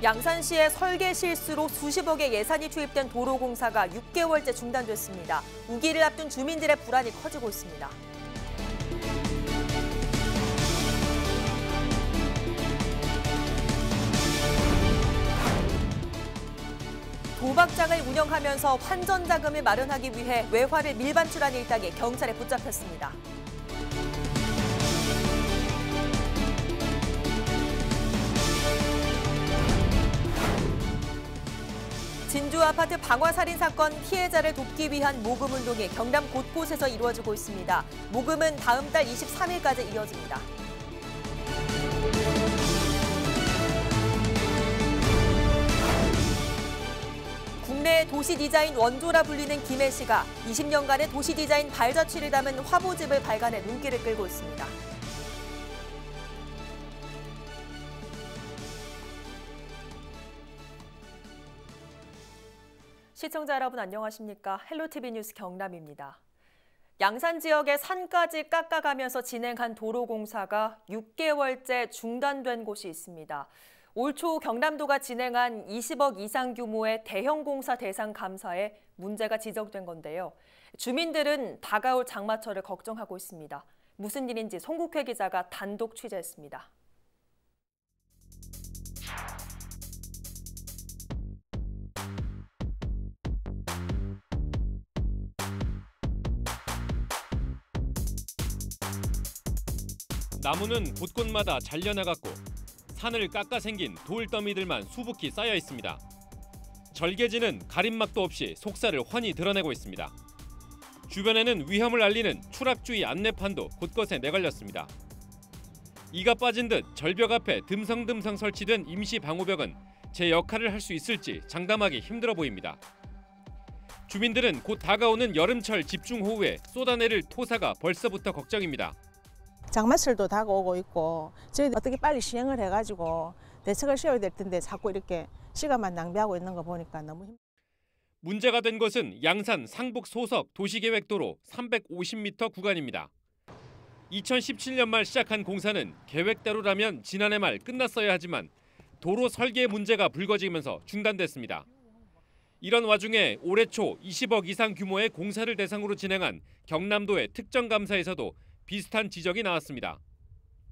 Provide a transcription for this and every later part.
양산시의 설계 실수로 수십억의 예산이 투입된 도로공사가 6개월째 중단됐습니다. 우기를 앞둔 주민들의 불안이 커지고 있습니다. 도박장을 운영하면서 환전 자금을 마련하기 위해 외화를 밀반출한 일당이 경찰에 붙잡혔습니다. 진주 아파트 방화살인 사건 피해자를 돕기 위한 모금운동이 경남 곳곳에서 이루어지고 있습니다. 모금은 다음 달 23일까지 이어집니다. 국내 도시 디자인 원조라 불리는 김해 씨가 20년간의 도시 디자인 발자취를 담은 화보집을 발간해 눈길을 끌고 있습니다. 시청자 여러분 안녕하십니까? 헬로티비 뉴스 경남입니다. 양산 지역의 산까지 깎아가면서 진행한 도로공사가 6개월째 중단된 곳이 있습니다. 올 초 경남도가 진행한 20억 이상 규모의 대형 공사 대상 감사에 문제가 지적된 건데요. 주민들은 다가올 장마철을 걱정하고 있습니다. 무슨 일인지 송국회 기자가 단독 취재했습니다. 나무는 곳곳마다 잘려나갔고 산을 깎아 생긴 돌더미들만 수북히 쌓여 있습니다. 절개지는 가림막도 없이 속살을 훤히 드러내고 있습니다. 주변에는 위험을 알리는 추락주의 안내판도 곳곳에 내걸렸습니다. 이가 빠진 듯 절벽 앞에 듬성듬성 설치된 임시 방호벽은 제 역할을 할 수 있을지 장담하기 힘들어 보입니다. 주민들은 곧 다가오는 여름철 집중호우에 쏟아내릴 토사가 벌써부터 걱정입니다. 장마철도 다가오고 있고 저희들 어떻게 빨리 시행을 해가지고 대책을 세워야 될 텐데 자꾸 이렇게 시간만 낭비하고 있는 거 보니까 너무 힘들어요. 문제가 된 것은 양산 상북 소석 도시계획도로 350m 구간입니다. 2017년 말 시작한 공사는 계획대로라면 지난해 말 끝났어야 하지만 도로 설계 문제가 불거지면서 중단됐습니다. 이런 와중에 올해 초 20억 이상 규모의 공사를 대상으로 진행한 경남도의 특정감사에서도 비슷한 지적이 나왔습니다.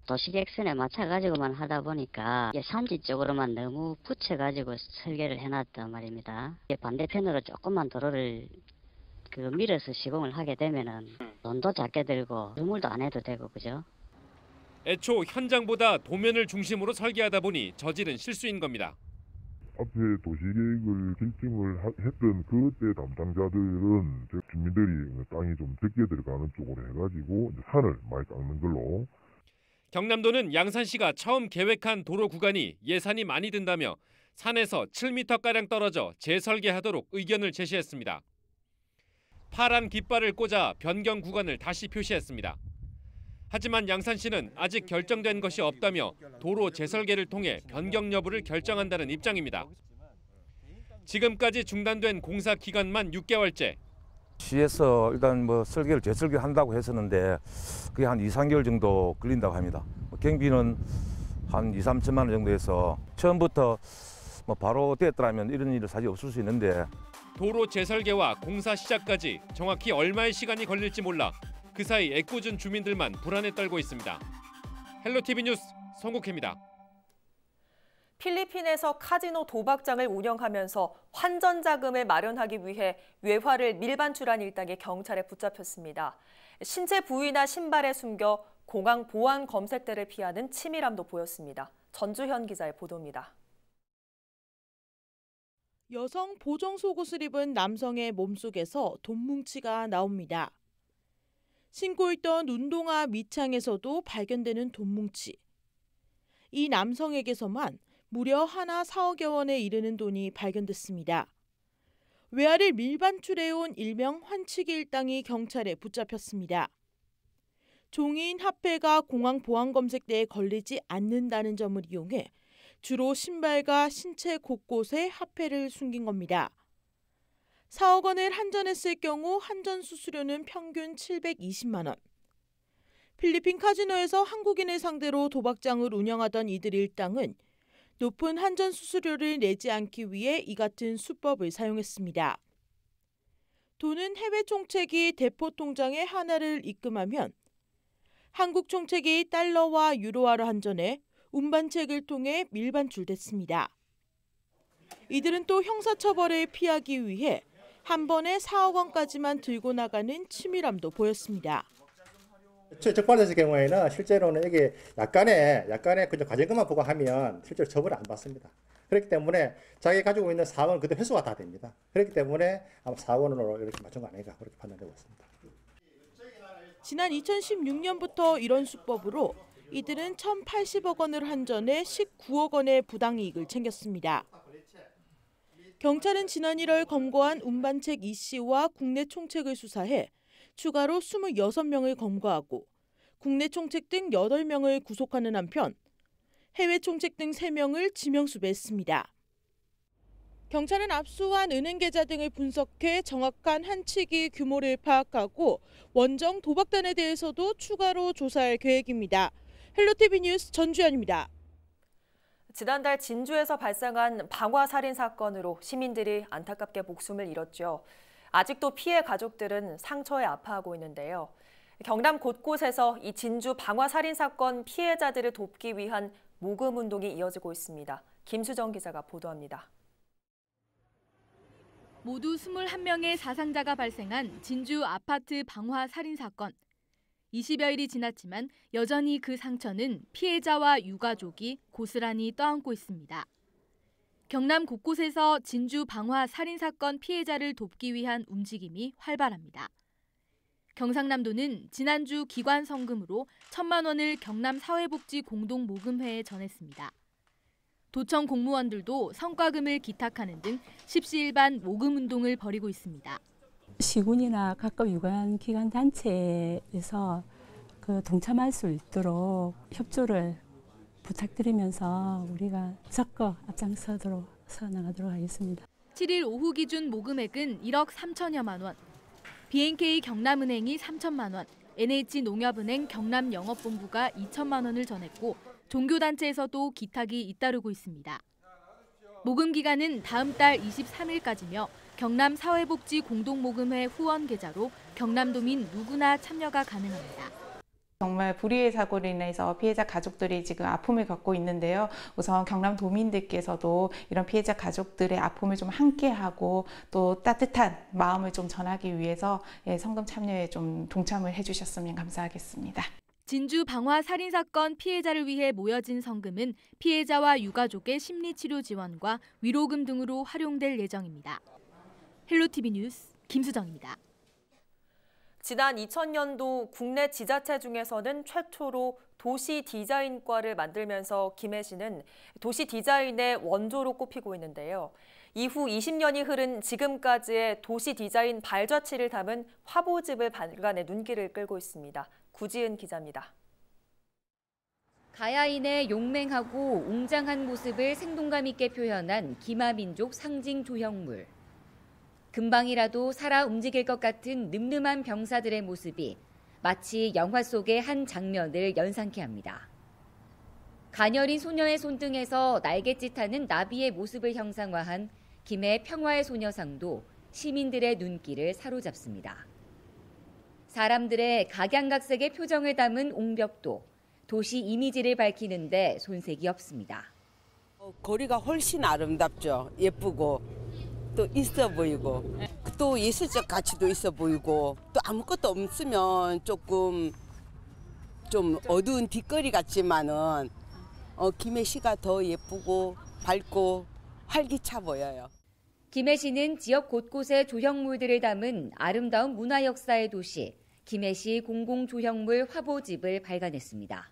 도시계획선에 맞춰가지고만 하다 보니까 산지 쪽으로만 너무 붙여가지고 설계를 해놨단 말입니다. 반대편으로 조금만 도로를 밀어서 시공을 하게 되면은 돈도 작게 들고 유물도 안 해도 되고 그죠? 애초 현장보다 도면을 중심으로 설계하다 보니 저지른 실수인 겁니다. 앞에 도시계획을 결정을 했던 그때 담당자들은 주민들이 땅이 좀 적게 들어가는 쪽으로 해가지고 산을 많이 깎는 걸로. 경남도는 양산시가 처음 계획한 도로 구간이 예산이 많이 든다며 산에서 7m가량 떨어져 재설계하도록 의견을 제시했습니다. 파란 깃발을 꽂아 변경 구간을 다시 표시했습니다. 하지만 양산시는 아직 결정된 것이 없다며 도로 재설계를 통해 변경 여부를 결정한다는 입장입니다. 지금까지 중단된 공사 기간만 6개월째. 시에서 일단 설계를 재설계한다고 했었는데 그게 한 2, 3개월 정도 걸린다고 합니다. 경비는 한 2, 3천만 원 정도 해서 처음부터 바로 됐더라면 이런 일은 사실 없을 수 있는데 도로 재설계와 공사 시작까지 정확히 얼마의 시간이 걸릴지 몰라 그 사이 애꿎은 주민들만 불안에 떨고 있습니다. 헬로티비 뉴스 송국혜입니다. 필리핀에서 카지노 도박장을 운영하면서 환전 자금을 마련하기 위해 외화를 밀반출한 일당이 경찰에 붙잡혔습니다. 신체 부위나 신발에 숨겨 공항 보안 검색대를 피하는 치밀함도 보였습니다. 전주현 기자의 보도입니다. 여성 보정 속옷을 입은 남성의 몸속에서 돈뭉치가 나옵니다. 신고 있던 운동화 밑창에서도 발견되는 돈뭉치. 이 남성에게서만 무려 하나 4억여 원에 이르는 돈이 발견됐습니다. 외화를 밀반출해온 일명 환치기 일당이 경찰에 붙잡혔습니다. 종이인 화폐가 공항 보안 검색대에 걸리지 않는다는 점을 이용해 주로 신발과 신체 곳곳에 화폐를 숨긴 겁니다. 4억 원을 환전했을 경우 환전 수수료는 평균 720만 원. 필리핀 카지노에서 한국인을 상대로 도박장을 운영하던 이들 일당은 높은 한전 수수료를 내지 않기 위해 이 같은 수법을 사용했습니다. 돈은 해외 총책이 대포 통장에 하나를 입금하면 한국 총책이 달러와 유로화로 한전해 운반책을 통해 밀반출됐습니다. 이들은 또 형사처벌을 피하기 위해 한 번에 4억 원까지만 들고 나가는 치밀함도 보였습니다. 적발됐을 경우에는 실제로는 이게 약간의 그 과징금만 부과하면 실제로 처벌을 안 받습니다. 그렇기 때문에 자기 가지고 있는 4억은 그대로 회수가 다 됩니다. 그렇기 때문에 아마 4억 원으로 이렇게 맞춘 거 아닌가 그렇게 판단되고 있습니다. 지난 2016년부터 이런 수법으로 이들은 1,080억 원을 한전해 19억 원의 부당이익을 챙겼습니다. 경찰은 지난 1월 검거한 운반책 이 씨와 국내 총책을 수사해 추가로 26명을 검거하고 국내 총책 등 8명을 구속하는 한편 해외 총책 등 3명을 지명수배했습니다. 경찰은 압수한 은행 계좌 등을 분석해 정확한 한치기 규모를 파악하고 원정 도박단에 대해서도 추가로 조사할 계획입니다. 헬로티비 뉴스 전주연입니다. 지난달 진주에서 발생한 방화 살인 사건으로 시민들이 안타깝게 목숨을 잃었죠. 아직도 피해 가족들은 상처에 아파하고 있는데요. 경남 곳곳에서 이 진주 방화 살인 사건 피해자들을 돕기 위한 모금 운동이 이어지고 있습니다. 김수정 기자가 보도합니다. 모두 21명의 사상자가 발생한 진주 아파트 방화 살인 사건. 20여일이 지났지만 여전히 그 상처는 피해자와 유가족이 고스란히 떠안고 있습니다. 경남 곳곳에서 진주 방화 살인 사건 피해자를 돕기 위한 움직임이 활발합니다. 경상남도는 지난주 기관 성금으로 1,000만 원을 경남 사회복지 공동모금회에 전했습니다. 도청 공무원들도 성과금을 기탁하는 등 십시일반 모금 운동을 벌이고 있습니다. 시군이나 각급 유관 기관 단체에서 동참할 수 있도록 협조를 부탁드리면서 우리가 적극 앞장서도록 나가도록 하겠습니다. 7일 오후 기준 모금액은 1억 3천여만 원, BNK 경남은행이 3천만 원, NH농협은행 경남영업본부가 2천만 원을 전했고 종교단체에서도 기탁이 잇따르고 있습니다. 모금 기간은 다음 달 23일까지며 경남 사회복지 공동모금회 후원 계좌로 경남도민 누구나 참여가 가능합니다. 정말 불의의 사고로 인해서 피해자 가족들이 지금 아픔을 겪고 있는데요. 우선 경남도민들께서도 이런 피해자 가족들의 아픔을 좀 함께하고 또 따뜻한 마음을 좀 전하기 위해서 성금 참여에 좀 동참을 해주셨으면 감사하겠습니다. 진주 방화 살인 사건 피해자를 위해 모여진 성금은 피해자와 유가족의 심리치료 지원과 위로금 등으로 활용될 예정입니다. 헬로티비 뉴스 김수정입니다. 지난 2000년도 국내 지자체 중에서는 최초로 도시 디자인과를 만들면서 김해 시는 도시 디자인의 원조로 꼽히고 있는데요. 이후 20년이 흐른 지금까지의 도시 디자인 발자취를 담은 화보집을 발간해 눈길을 끌고 있습니다. 구지은 기자입니다. 가야인의 용맹하고 웅장한 모습을 생동감 있게 표현한 기마민족 상징 조형물. 금방이라도 살아 움직일 것 같은 늠름한 병사들의 모습이 마치 영화 속의 한 장면을 연상케 합니다. 가녀린 소녀의 손등에서 날갯짓하는 나비의 모습을 형상화한 김해 평화의 소녀상도 시민들의 눈길을 사로잡습니다. 사람들의 각양각색의 표정을 담은 옹벽도 도시 이미지를 밝히는데 손색이 없습니다. 거리가 훨씬 아름답죠. 예쁘고. 또 있어 보이고 또 예술적 가치도 있어 보이고 또 아무것도 없으면 조금 좀 어두운 뒷거리 같지만은 김해시가 더 예쁘고 밝고 활기차 보여요. 김해시는 지역 곳곳에 조형물들을 담은 아름다운 문화 역사의 도시 김해시 공공조형물 화보집을 발간했습니다.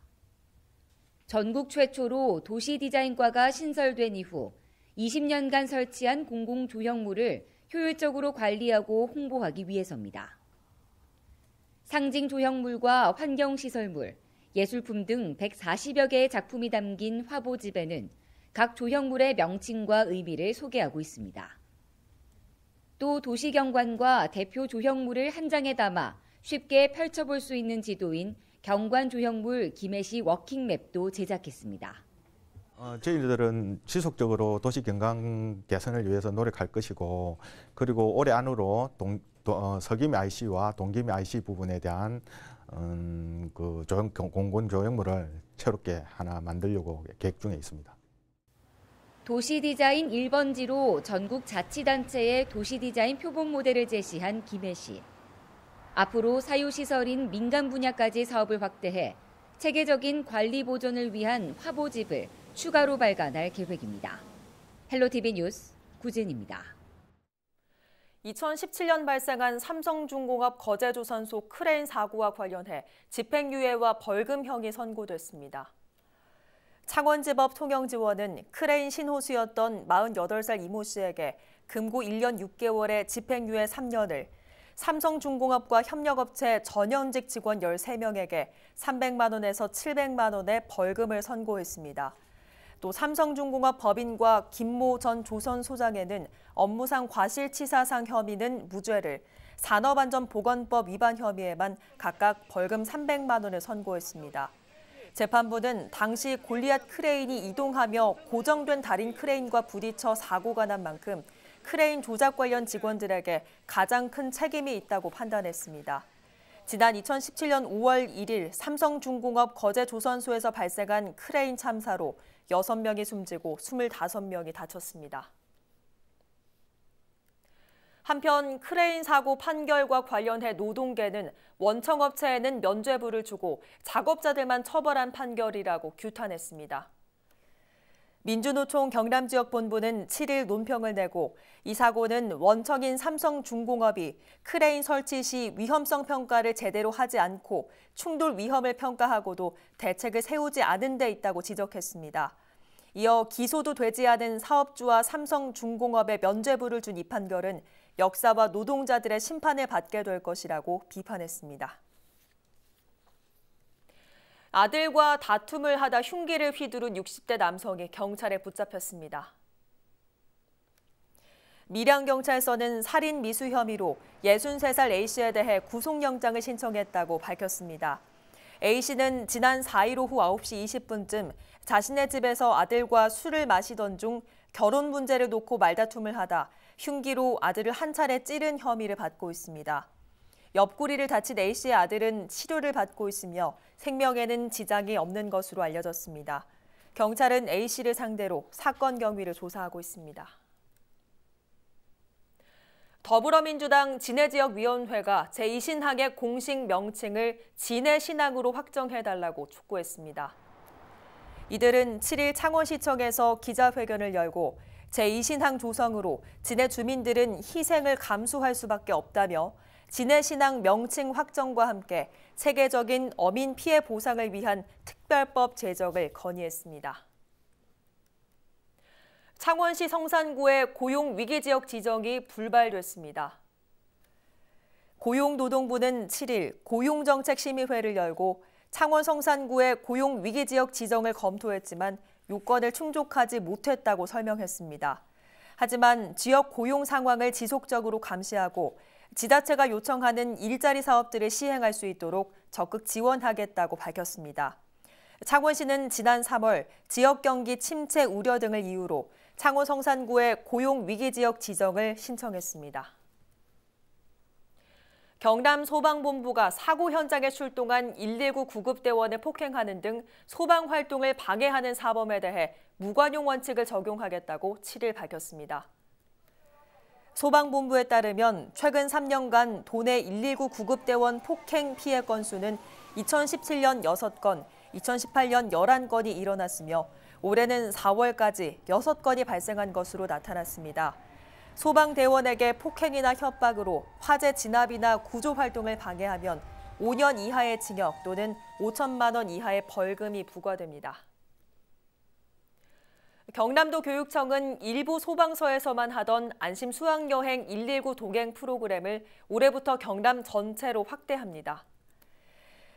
전국 최초로 도시 디자인과가 신설된 이후 20년간 설치한 공공조형물을 효율적으로 관리하고 홍보하기 위해서입니다. 상징 조형물과 환경시설물, 예술품 등 140여 개의 작품이 담긴 화보집에는 각 조형물의 명칭과 의미를 소개하고 있습니다. 또 도시경관과 대표 조형물을 한 장에 담아 쉽게 펼쳐볼 수 있는 지도인 경관조형물 김해시 워킹맵도 제작했습니다. 저희들은 지속적으로 도시 경관 개선을 위해서 노력할 것이고, 그리고 올해 안으로 서김 IC와 동김 IC 부분에 대한 공공 조형물을 새롭게 하나 만들려고 계획 중에 있습니다. 도시 디자인 1번지로 전국 자치단체의 도시 디자인 표본 모델을 제시한 김해 씨. 앞으로 사유시설인 민간 분야까지 사업을 확대해 체계적인 관리 보존을 위한 화보집을 추가로 발간할 계획입니다. 헬로티비 뉴스 구진입니다. 2017년 발생한 삼성중공업 거제조선소 크레인 사고와 관련해 집행유예와 벌금형이 선고됐습니다. 창원지법 통영지원은 크레인 신호수였던 48살 이모 씨에게 금고 1년 6개월에 집행유예 3년을, 삼성중공업과 협력업체 전현직 직원 13명에게 300만 원에서 700만 원의 벌금을 선고했습니다. 또 삼성중공업 법인과 김모 전 조선소장에는 업무상 과실치사상 혐의는 무죄를, 산업안전보건법 위반 혐의에만 각각 벌금 300만 원을 선고했습니다. 재판부는 당시 골리앗 크레인이 이동하며 고정된 달인 크레인과 부딪혀 사고가 난 만큼 크레인 조작 관련 직원들에게 가장 큰 책임이 있다고 판단했습니다. 지난 2017년 5월 1일 삼성중공업 거제조선소에서 발생한 크레인 참사로 6명이 숨지고 25명이 다쳤습니다. 한편 크레인 사고 판결과 관련해 노동계는 원청업체에는 면죄부를 주고 작업자들만 처벌한 판결이라고 규탄했습니다. 민주노총 경남지역본부는 7일 논평을 내고 이 사고는 원청인 삼성중공업이 크레인 설치 시 위험성 평가를 제대로 하지 않고 충돌 위험을 평가하고도 대책을 세우지 않은 데 있다고 지적했습니다. 이어 기소도 되지 않은 사업주와 삼성중공업에 면죄부를 준 이 판결은 역사와 노동자들의 심판을 받게 될 것이라고 비판했습니다. 아들과 다툼을 하다 흉기를 휘두른 60대 남성이 경찰에 붙잡혔습니다. 밀양경찰서는 살인 미수 혐의로 63살 A씨에 대해 구속영장을 신청했다고 밝혔습니다. A씨는 지난 4일 오후 9시 20분쯤 자신의 집에서 아들과 술을 마시던 중 결혼 문제를 놓고 말다툼을 하다 흉기로 아들을 한 차례 찌른 혐의를 받고 있습니다. 옆구리를 다친 A씨의 아들은 치료를 받고 있으며 생명에는 지장이 없는 것으로 알려졌습니다. 경찰은 A씨를 상대로 사건 경위를 조사하고 있습니다. 더불어민주당 진해지역위원회가 제2신학의 공식 명칭을 진해신학으로 확정해달라고 촉구했습니다. 이들은 7일 창원시청에서 기자회견을 열고 제2신학 조성으로 진해 주민들은 희생을 감수할 수밖에 없다며 진해신학 명칭 확정과 함께 체계적인 어민 피해 보상을 위한 특별법 제정을 건의했습니다. 창원시 성산구의 고용위기지역 지정이 불발됐습니다. 고용노동부는 7일 고용정책심의회를 열고 창원 성산구의 고용위기지역 지정을 검토했지만 요건을 충족하지 못했다고 설명했습니다. 하지만 지역 고용 상황을 지속적으로 감시하고 지자체가 요청하는 일자리 사업들을 시행할 수 있도록 적극 지원하겠다고 밝혔습니다. 창원시는 지난 3월 지역 경기 침체 우려 등을 이유로 창원 성산구의 고용위기지역 지정을 신청했습니다. 경남 소방본부가 사고 현장에 출동한 119 구급대원을 폭행하는 등 소방 활동을 방해하는 사범에 대해 무관용 원칙을 적용하겠다고 7일 밝혔습니다. 소방본부에 따르면 최근 3년간 도내 119 구급대원 폭행 피해 건수는 2017년 6건, 2018년 11건이 일어났으며 올해는 4월까지 6건이 발생한 것으로 나타났습니다. 소방대원에게 폭행이나 협박으로 화재 진압이나 구조 활동을 방해하면 5년 이하의 징역 또는 5천만 원 이하의 벌금이 부과됩니다. 경남도 교육청은 일부 소방서에서만 하던 안심 수학여행 119 동행 프로그램을 올해부터 경남 전체로 확대합니다.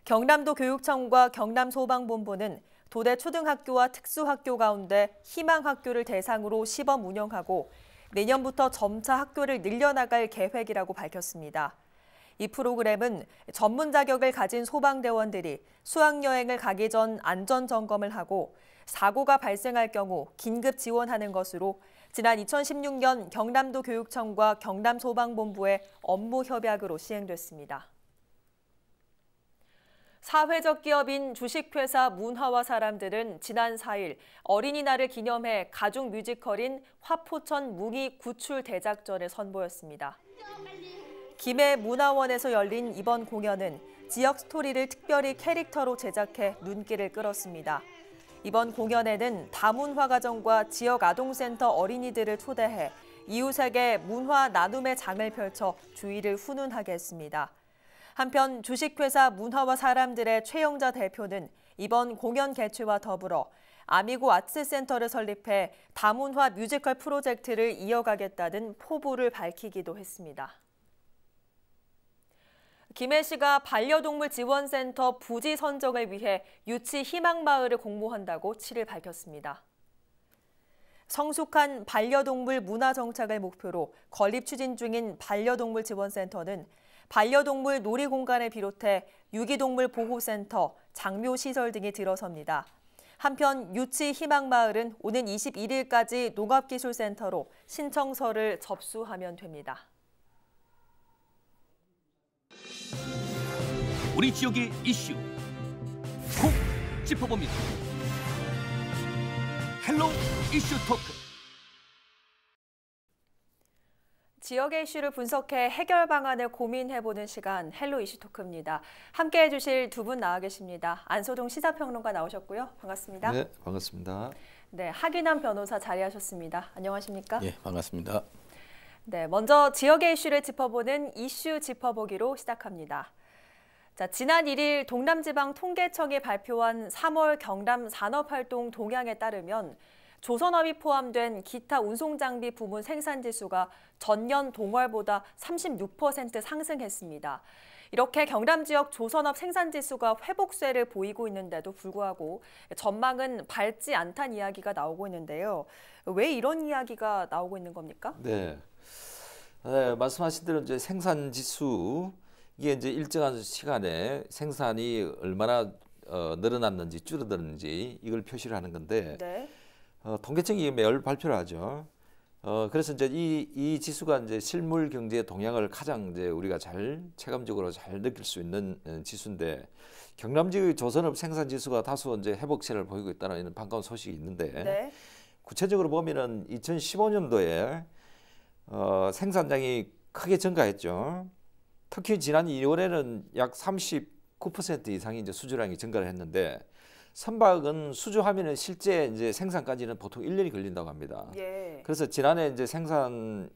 경남도 교육청과 경남소방본부는 도내 초등학교와 특수학교 가운데 희망학교를 대상으로 시범 운영하고 내년부터 점차 학교를 늘려나갈 계획이라고 밝혔습니다. 이 프로그램은 전문 자격을 가진 소방대원들이 수학여행을 가기 전 안전점검을 하고 사고가 발생할 경우 긴급 지원하는 것으로 지난 2016년 경남도 교육청과 경남소방본부의 업무 협약으로 시행됐습니다. 사회적 기업인 주식회사 문화와 사람들은 지난 4일 어린이날을 기념해 가족 뮤지컬인 화포천 뭉이 구출 대작전을 선보였습니다. 김해 문화원에서 열린 이번 공연은 지역 스토리를 특별히 캐릭터로 제작해 눈길을 끌었습니다. 이번 공연에는 다문화가정과 지역 아동센터 어린이들을 초대해 이웃에게 문화 나눔의 장을 펼쳐 주의를 훈훈하게 했습니다. 한편 주식회사 문화와 사람들의 최영자 대표는 이번 공연 개최와 더불어 아미고 아트센터를 설립해 다문화 뮤지컬 프로젝트를 이어가겠다는 포부를 밝히기도 했습니다. 김해시가 반려동물 지원센터 부지 선정을 위해 유치 희망마을을 공모한다고 7일 밝혔습니다. 성숙한 반려동물 문화 정착을 목표로 건립 추진 중인 반려동물 지원센터는 반려동물 놀이공간을 비롯해 유기동물 보호센터, 장묘시설 등이 들어섭니다. 한편 유치 희망마을은 오는 21일까지 농업기술센터로 신청서를 접수하면 됩니다. 우리 지역의 이슈 콕 짚어봅니다. 헬로 이슈 토크. 지역의 이슈를 분석해 해결 방안을 고민해보는 시간 헬로 이슈 토크입니다. 함께해 주실 두 분 나와 계십니다. 안소동 시사평론가 나오셨고요. 반갑습니다. 네, 반갑습니다. 네, 하기남 변호사 자리하셨습니다. 안녕하십니까? 예, 반갑습니다. 네, 먼저 지역의 이슈를 짚어보는 이슈 짚어보기로 시작합니다. 자, 지난 1일 동남지방통계청이 발표한 3월 경남 산업활동 동향에 따르면 조선업이 포함된 기타 운송장비 부문 생산지수가 전년 동월보다 36% 상승했습니다. 이렇게 경남 지역 조선업 생산지수가 회복세를 보이고 있는데도 불구하고 전망은 밝지 않다는 이야기가 나오고 있는데요. 왜 이런 이야기가 나오고 있는 겁니까? 네, 말씀하신 대로 이제 생산지수 이게 이제 일정한 시간에 생산이 얼마나 늘어났는지 줄어들었는지 이걸 표시를 하는 건데 네. 통계청이 매월 발표를 하죠. 그래서 이제 이 지수가 이제 실물 경제 동향을 가장 이제 우리가 잘 체감적으로 잘 느낄 수 있는 지수인데 경남 지역의 조선업 생산 지수가 다소 이제 회복세를 보이고 있다는 이런 반가운 소식이 있는데 네. 구체적으로 보면은 2015년도에 생산량이 크게 증가했죠. 특히 지난 2월에는 약 39% 이상이 이제 수주량이 증가를 했는데 선박은 수주하면은 실제 이제 생산까지는 보통 1년이 걸린다고 합니다. 예. 그래서 지난해 이제 생산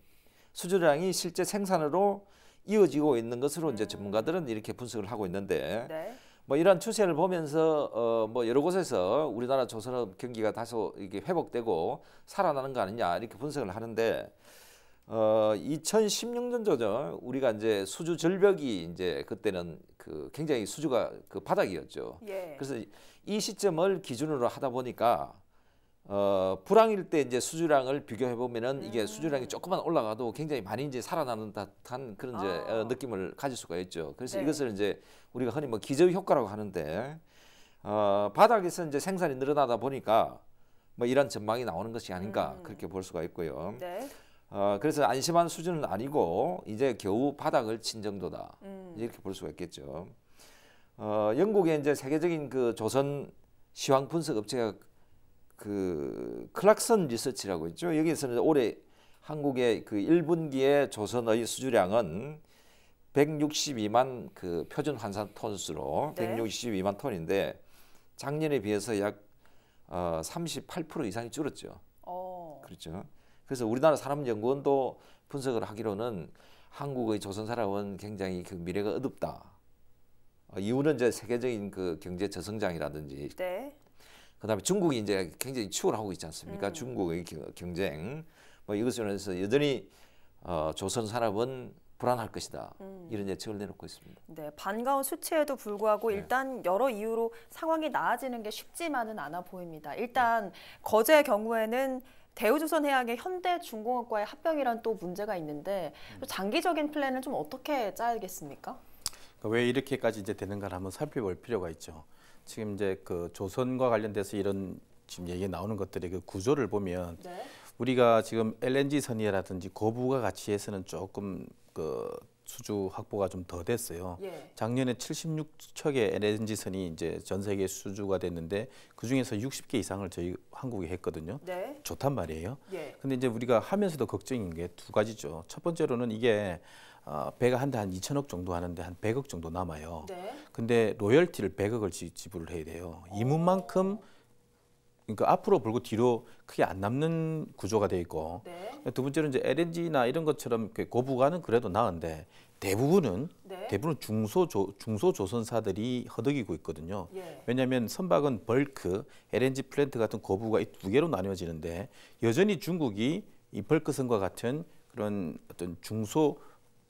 수주량이 실제 생산으로 이어지고 있는 것으로 이제 전문가들은 이렇게 분석을 하고 있는데 네. 뭐 이러한 추세를 보면서 뭐 여러 곳에서 우리나라 조선업 경기가 다소 이게 회복되고 살아나는 거 아니냐 이렇게 분석을 하는데 2016년도죠. 우리가 이제 수주 절벽이 이제 그때는 그 굉장히 수주가 그 바닥이었죠. 예. 그래서 이 시점을 기준으로 하다 보니까 불황일 때 이제 수주량을 비교해 보면은 이게 수주량이 조금만 올라가도 굉장히 많이 이제 살아나는 듯한 그런 이제 느낌을 가질 수가 있죠. 그래서 네. 이것을 이제 우리가 흔히 뭐 기저효 효과라고 하는데 바닥에서 이제 생산이 늘어나다 보니까 뭐 이런 전망이 나오는 것이 아닌가 그렇게 볼 수가 있고요. 네. 그래서 안심한 수준은 아니고 이제 겨우 바닥을 친 정도다 이렇게 볼 수가 있겠죠. 영국의 이제 세계적인 그 조선 시황 분석 업체가 그 클락슨 리서치라고 있죠. 여기에서는 올해 한국의 그 1분기의 조선의 수주량은 162만 그 표준 환산 톤수로 네. 162만 톤인데 작년에 비해서 약 38% 이상이 줄었죠. 그렇죠. 그래서 우리나라 산업연구원도 분석을 하기로는 한국의 조선 산업은 굉장히 그 미래가 어둡다. 이유는 이제 세계적인 그 경제 저성장이라든지, 네. 그다음에 중국이 이제 굉장히 추월을 하고 있지 않습니까? 중국의 경쟁, 뭐 이것으로 해서 여전히 조선 산업은 불안할 것이다. 이런 예측을 내놓고 있습니다. 네, 반가운 수치에도 불구하고 일단 여러 이유로 상황이 나아지는 게 쉽지만은 않아 보입니다. 일단 거제의 경우에는 대우조선해양의 현대중공업과의 합병이란 또 문제가 있는데 장기적인 플랜은 좀 어떻게 짜야겠습니까? 왜 이렇게까지 이제 되는가를 한번 살펴볼 필요가 있죠. 지금 이제 그 조선과 관련돼서 이런 지금 얘기 나오는 것들의 그 구조를 보면 네. 우리가 지금 LNG 선이라든지 고부가 가치에서는 조금 그 수주 확보가 좀 더 됐어요. 예. 작년에 76척의 LNG 선이 이제 전 세계 수주가 됐는데 그 중에서 60개 이상을 저희 한국이 했거든요. 네. 좋단 말이에요. 예. 근데 이제 우리가 하면서도 걱정인 게 두 가지죠. 첫 번째로는 이게 배가 한 대 한 2천억 정도 하는데 한 100억 정도 남아요. 네. 근데 로열티를 100억을 지불을 해야 돼요. 이문만큼 그러니까 앞으로 벌고 뒤로 크게 안 남는 구조가 돼 있고 네. 두 번째는 이제 LNG나 이런 것처럼 고부가는 그래도 나은데 대부분은 중소조선사들이 허덕이고 있거든요. 예. 왜냐하면 선박은 벌크, LNG 플랜트 같은 고부가 이 두 개로 나뉘어지는데 여전히 중국이 이 벌크선과 같은 그런 어떤 중소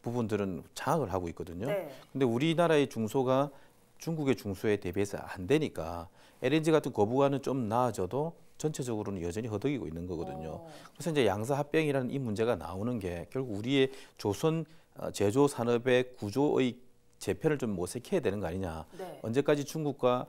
부분들은 장악을 하고 있거든요. 네. 근데 우리나라의 중소가 중국의 중소에 대비해서 안 되니까 LNG 같은 고부가는 좀 나아져도 전체적으로는 여전히 허덕이고 있는 거거든요. 그래서 이제 양사 합병이라는 이 문제가 나오는 게 결국 우리의 조선 제조 산업의 구조의 재편을 좀 모색해야 되는 거 아니냐. 네. 언제까지 중국과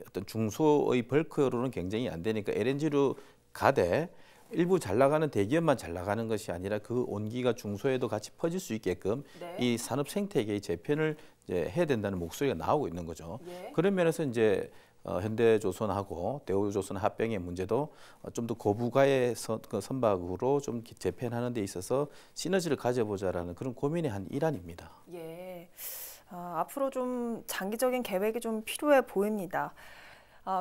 어떤 중소의 벌크로는 경쟁이 안 되니까 LNG로 가되 일부 잘 나가는 대기업만 잘 나가는 것이 아니라 그 온기가 중소에도 같이 퍼질 수 있게끔 네. 이 산업 생태계의 재편을 이제 해야 된다는 목소리가 나오고 있는 거죠. 예. 그런 면에서 이제 현대조선하고 대우조선 합병의 문제도 좀 더 고부가의 선박으로 좀 재편하는 데 있어서 시너지를 가져보자라는 그런 고민의 한 일환입니다. 예. 앞으로 좀 장기적인 계획이 좀 필요해 보입니다.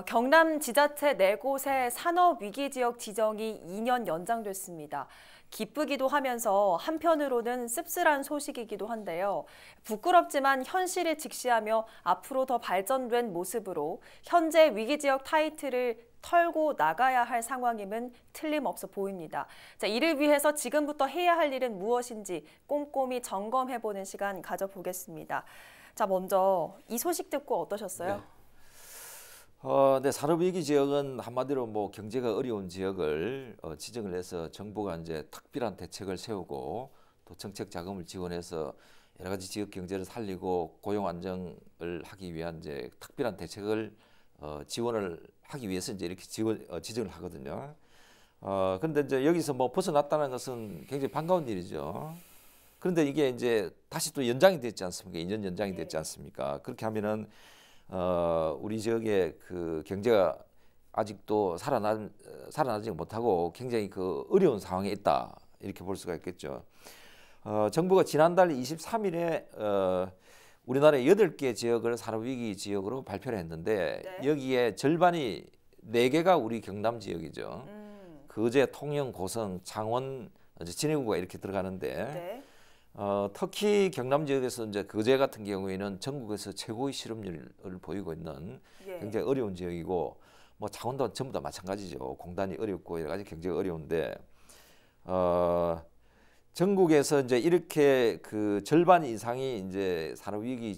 경남 지자체 4곳의 산업위기지역 지정이 2년 연장됐습니다. 기쁘기도 하면서 한편으로는 씁쓸한 소식이기도 한데요. 부끄럽지만 현실을 직시하며 앞으로 더 발전된 모습으로 현재 위기지역 타이틀을 털고 나가야 할 상황임은 틀림없어 보입니다. 자, 이를 위해서 지금부터 해야 할 일은 무엇인지 꼼꼼히 점검해보는 시간 가져보겠습니다. 자, 먼저 이 소식 듣고 어떠셨어요? 네. 네, 산업위기 지역은 한마디로 뭐 경제가 어려운 지역을 지정을 해서 정부가 이제 특별한 대책을 세우고 또 정책 자금을 지원해서 여러 가지 지역 경제를 살리고 고용 안정을 하기 위한 이제 특별한 대책을 지원을 하기 위해서 이제 이렇게 지정을 하거든요. 그런데 이제 여기서 뭐 벗어났다는 것은 굉장히 반가운 일이죠. 그런데 이게 이제 다시 또 연장이 됐지 않습니까? 2년 연장이 됐지 않습니까? 그렇게 하면은 우리 지역의 그 경제가 아직도 살아나지 못하고 굉장히 그 어려운 상황에 있다 이렇게 볼 수가 있겠죠. 정부가 지난달 23일에 우리나라의 8개 지역을 산업위기 지역으로 발표를 했는데 네. 여기에 절반이 4개가 우리 경남 지역이죠. 거제, 통영, 고성, 창원, 진해구가 이렇게 들어가는데 네. 특히 경남 지역에서 이제 거제 같은 경우에는 전국에서 최고의 실업률을 보이고 있는 예. 굉장히 어려운 지역이고 뭐 창원도 전부 다 마찬가지죠. 공단이 어렵고 여러 가지 경제가 어려운데 전국에서 이제 이렇게 그 절반 이상이 이제 산업위기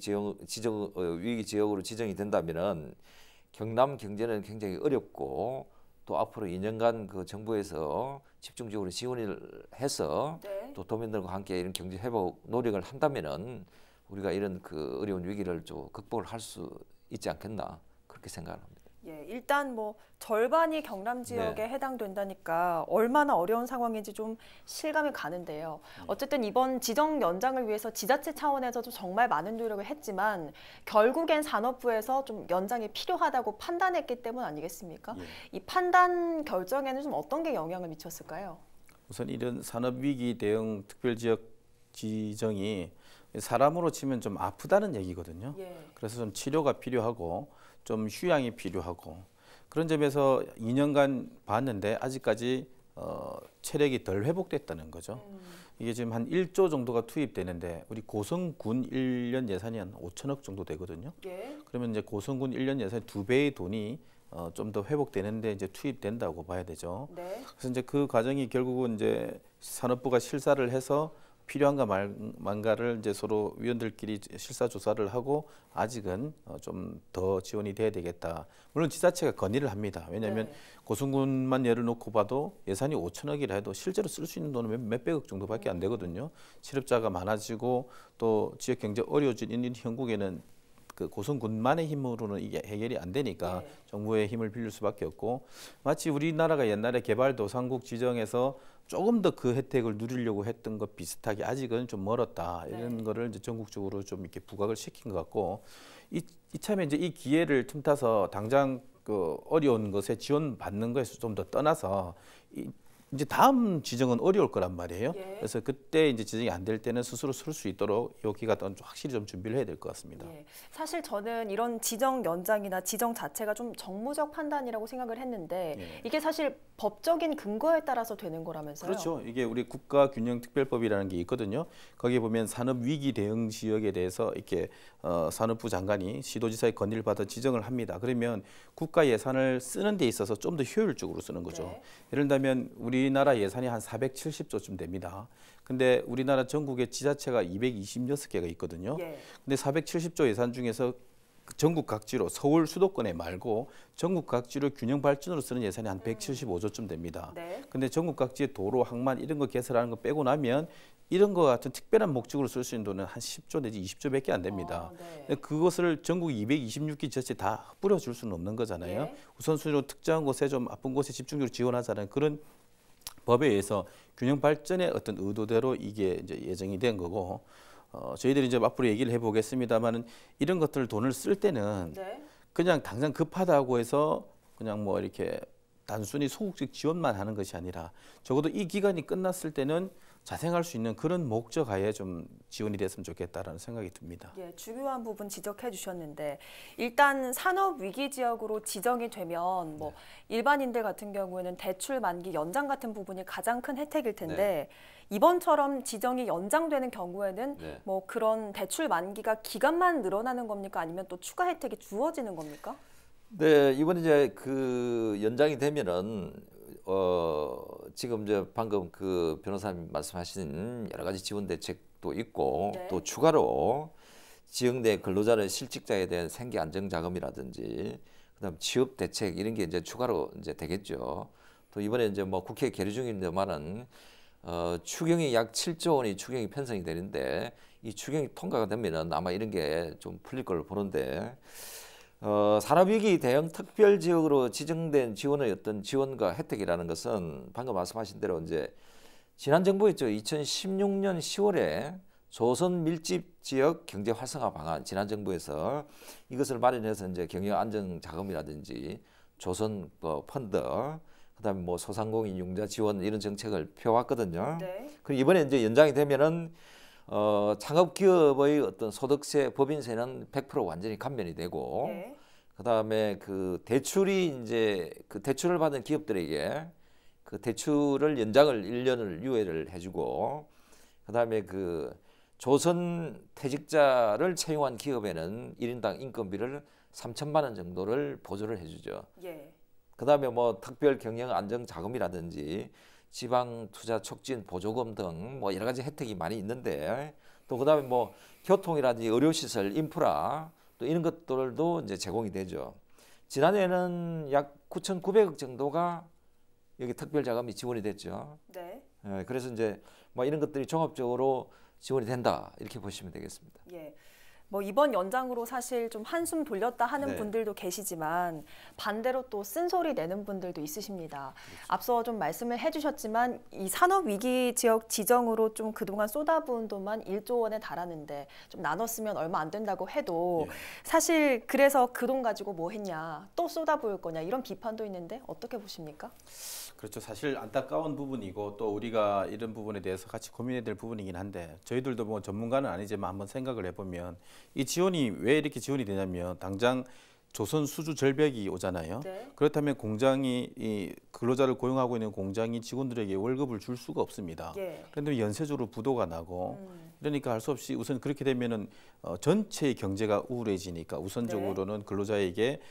위기 지역으로 지정이 된다면은 경남 경제는 굉장히 어렵고 또 앞으로 2년간 그 정부에서 집중적으로 지원을 해서 네. 또 도민들과 함께 이런 경제 회복 노력을 한다면은 우리가 이런 그 어려운 위기를 좀 극복을 할 수 있지 않겠나 그렇게 생각합니다. 예, 일단 뭐 절반이 경남 지역에 네. 해당된다니까 얼마나 어려운 상황인지 좀 실감이 가는데요. 어쨌든 이번 지정 연장을 위해서 지자체 차원에서도 정말 많은 노력을 했지만 결국엔 산업부에서 좀 연장이 필요하다고 판단했기 때문 아니겠습니까? 예. 이 판단 결정에는 좀 어떤 게 영향을 미쳤을까요? 우선 이런 산업위기 대응 특별지역 지정이 사람으로 치면 좀 아프다는 얘기거든요. 예. 그래서 좀 치료가 필요하고 좀 휴양이 필요하고 그런 점에서 2년간 봤는데 아직까지 체력이 덜 회복됐다는 거죠. 이게 지금 한 1조 정도가 투입되는데 우리 고성군 1년 예산이 한 5천억 정도 되거든요. 예. 그러면 이제 고성군 1년 예산 2배의 돈이 좀 더 회복되는데 이제 투입된다고 봐야 되죠. 네. 그래서 이제 그 과정이 결국은 이제 산업부가 실사를 해서 필요한가 말만가를 이제 서로 위원들끼리 실사 조사를 하고 아직은 좀 더 지원이 돼야 되겠다. 물론 지자체가 건의를 합니다. 왜냐하면 네. 고성군만 예를 놓고 봐도 예산이 5천억이라 해도 실제로 쓸 수 있는 돈은 몇백억 정도밖에 안 되거든요. 실업자가 많아지고 또 지역 경제 어려워진 있는 형국에는 그 고성군만의 힘으로는 이게 해결이 안 되니까 정부의 힘을 빌릴 수밖에 없고, 마치 우리나라가 옛날에 개발도상국 지정해서 조금 더 그 혜택을 누리려고 했던 것 비슷하게 아직은 좀 멀었다, 이런 거를 이제 전국적으로 좀 이렇게 부각을 시킨 것 같고, 이참에 이제 이 기회를 틈타서 당장 그 어려운 것에 지원받는 것에서 좀 더 떠나서 이제 다음 지정은 어려울 거란 말이에요. 그래서 그때 이제 지정이 안 될 때는 스스로 쓸 수 있도록 이 기간 확실히 좀 준비를 해야 될 것 같습니다. 사실 저는 이런 지정 연장이나 지정 자체가 좀 정무적 판단이라고 생각을 했는데 이게 사실 법적인 근거에 따라서 되는 거라면서요? 그렇죠. 이게 우리 국가균형특별법이라는 게 있거든요. 거기에 보면 산업위기 대응 지역에 대해서 이렇게 산업부 장관이 시도지사의 건의를 받아 지정을 합니다. 그러면 국가 예산을 쓰는 데 있어서 좀 더 효율적으로 쓰는 거죠. 예를 들면 우리나라 예산이 한 470조쯤 됩니다. 근데 우리나라 전국에 지자체가 226개가 있거든요. 근데 470조 예산 중에서 전국 각지로 서울 수도권에 말고 전국 각지로 균형 발전으로 쓰는 예산이 한 175조쯤 됩니다. 근데 전국 각지의 도로, 항만 이런 거 개설하는 거 빼고 나면 이런 거 같은 특별한 목적으로 쓸 수 있는 돈은 한 10조 내지 20조밖에 안 됩니다. 그것을 전국 226개 지자체 다 뿌려줄 수는 없는 거잖아요. 우선순위로 특정한 곳에 좀 아픈 곳에 집중적으로 지원하자는 그런 법에 의해서 균형 발전의 어떤 의도대로 이게 이제 예정이 된 거고, 저희들이 이제 앞으로 얘기를 해보겠습니다만은 이런 것들 돈을 쓸 때는 그냥 당장 급하다고 해서 그냥 뭐 이렇게 단순히 소극적 지원만 하는 것이 아니라 적어도 이 기간이 끝났을 때는 자생할 수 있는 그런 목적하에 좀 지원이 됐으면 좋겠다라는 생각이 듭니다. 중요한 부분 지적해 주셨는데, 일단 산업 위기 지역으로 지정이 되면 뭐 일반인들 같은 경우에는 대출 만기 연장 같은 부분이 가장 큰 혜택일 텐데 이번처럼 지정이 연장되는 경우에는 뭐 그런 대출 만기가 기간만 늘어나는 겁니까? 아니면 또 추가 혜택이 주어지는 겁니까? 네, 이번 이제 그 연장이 되면은 지금 이제 방금 그 변호사님 말씀하신 여러 가지 지원 대책도 있고 또 추가로 지역내 근로자의 실직자에 대한 생계 안정 자금이라든지 그다음 취업 대책 이런 게 이제 추가로 이제 되겠죠. 또 이번에 이제 뭐 국회 계류 중인데만은 추경이 약 7조 원이 추경이 편성이 되는데 이 추경이 통과가 되면은 아마 이런 게 좀 풀릴 걸로 보는데. 산업위기 대응 특별지역으로 지정된 지원의 어떤 지원과 혜택이라는 것은 방금 말씀하신 대로 이제 지난 정부였죠. 2016년 10월에 조선 밀집 지역 경제 활성화 방안 지난 정부에서 이것을 마련해서 이제 경영 안정 자금이라든지 조선 펀드 그다음에 뭐 소상공인 융자 지원 이런 정책을 펴왔거든요. 그리고 이번에 이제 연장이 되면은 창업 기업의 어떤 소득세, 법인세는 100% 완전히 감면이 되고, 그다음에 그 대출이 이제 그 대출을 받은 기업들에게 그 대출을 연장을 1년을 유예를 해주고, 그다음에 그 조선 퇴직자를 채용한 기업에는 1인당 인건비를 3천만 원 정도를 보조를 해주죠. 그다음에 뭐 특별 경영 안정 자금이라든지 지방 투자 촉진 보조금 등 뭐 여러 가지 혜택이 많이 있는데 또 그다음에 뭐 교통이라든지 의료시설, 인프라 또 이런 것들도 이제 제공이 되죠. 지난해에는 약 9,900억 정도가 여기 특별 자금이 지원이 됐죠. 그래서 이제 뭐 이런 것들이 종합적으로 지원이 된다 이렇게 보시면 되겠습니다. 뭐 이번 연장으로 사실 좀 한숨 돌렸다 하는 분들도 계시지만 반대로 또 쓴소리 내는 분들도 있으십니다. 앞서 좀 말씀을 해주셨지만 이 산업위기 지역 지정으로 좀 그동안 쏟아부은 돈만 1조 원에 달하는데 좀 나눴으면 얼마 안 된다고 해도 사실 그래서 그 돈 가지고 뭐 했냐, 또 쏟아부을 거냐 이런 비판도 있는데 어떻게 보십니까? 그렇죠. 사실 안타까운 부분이고 또 우리가 이런 부분에 대해서 같이 고민해야 될 부분이긴 한데 저희들도 뭐 전문가는 아니지만 한번 생각을 해보면 이 지원이 왜 이렇게 지원이 되냐면 당장 조선 수주 절벽이 오잖아요. 그렇다면 공장이 이 근로자를 고용하고 있는 공장이 직원들에게 월급을 줄 수가 없습니다. 그런데 연쇄적으로 부도가 나고 그러니까 할 수 없이 우선 그렇게 되면은 전체 경제가 우울해지니까 우선적으로는 근로자에게